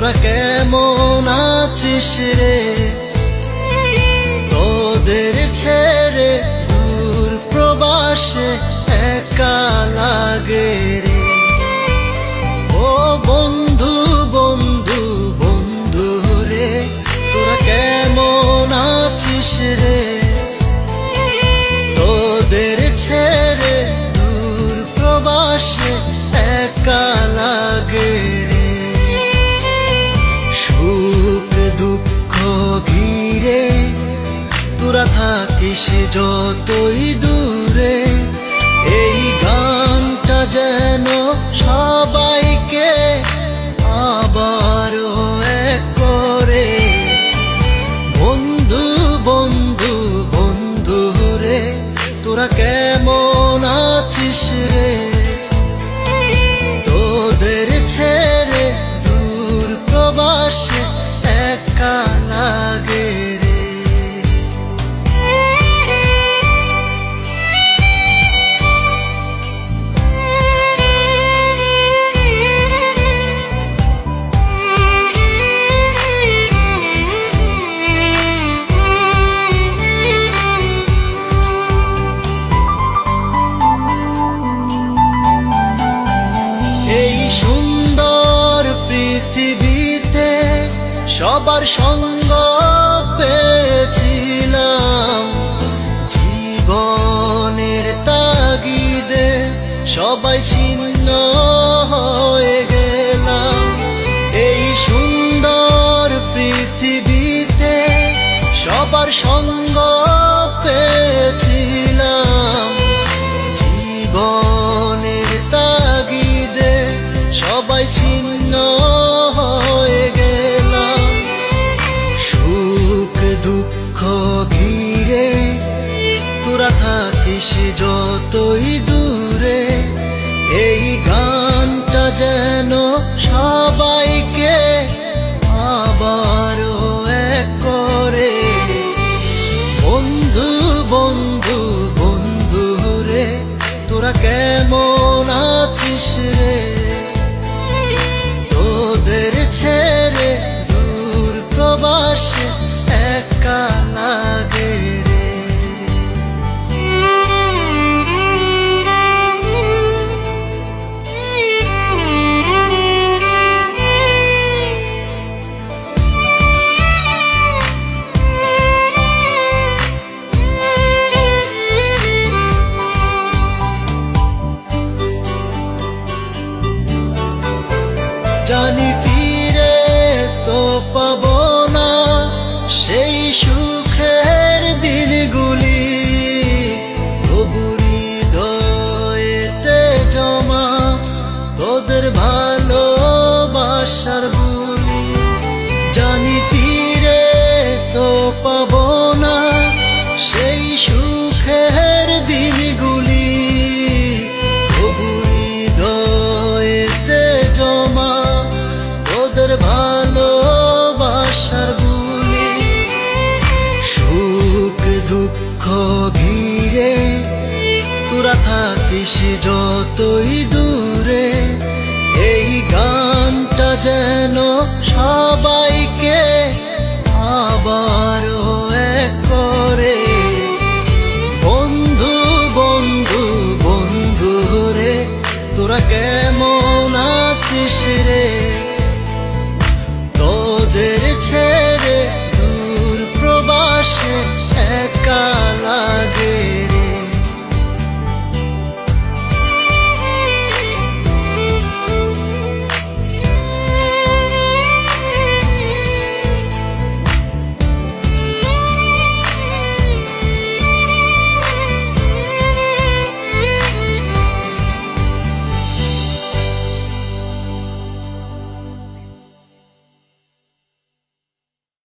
তোরা কেমন আছিস রে? তোদের ছেড়ে দূর প্রবাসে একা লাগে রে। ও বন্ধু বন্ধু বন্ধু রে, তোরা কেমন আছিস রে? তোদের ছেড়ে দূর প্রবাসে একা লাগে রে। সুখ দুঃখ ঘিরে তোরা থাকিস যতই দূরে, এই গানটা যেন সবাইকে আবারও এক করে। বন্ধু বন্ধু বন্ধু রে, তোরা কেমন আছিস রে? তোদের ছেড়ে দূর প্রবাসে একা লাগে রে। এই সুন্দর পৃথিবীতে সবার সঙ্গ পেয়েছিলাম, জীবনের তাগিদে সবাই ছিন্ন হয়ে গেলাম। এই সুন্দর পৃথিবীতে সবার সঙ্গ পেয়েছিলাম, জীবনের তাগিদে সবাই ছিন্ন হয়ে গেলাম। সুখ দুঃখ ঘিরে তোরা থাকিস যতই দূরে, এই গানটা যেন সবাইকে আবারও এক করে। বন্ধু বন্ধু বন্ধু রে, তোরা কেমন আছিস রে? তোদের ছেড়ে দূর প্রবাসে একা লাগে রে। জানি ফিরে তো পাবো না সেই সুখের দিনগুলি, তবু হৃদয়েতে জমা তোদের ভালোবাসার বুলি। জানি ফিরে তো পাবো না সেই সুখের দিনগুলি, তবু হৃদয়েতে জমা তোদের ভালোবাসার বুলি। সুখ দুঃখ ঘিরে তোরা থাকিস যতই দূরে, এই গান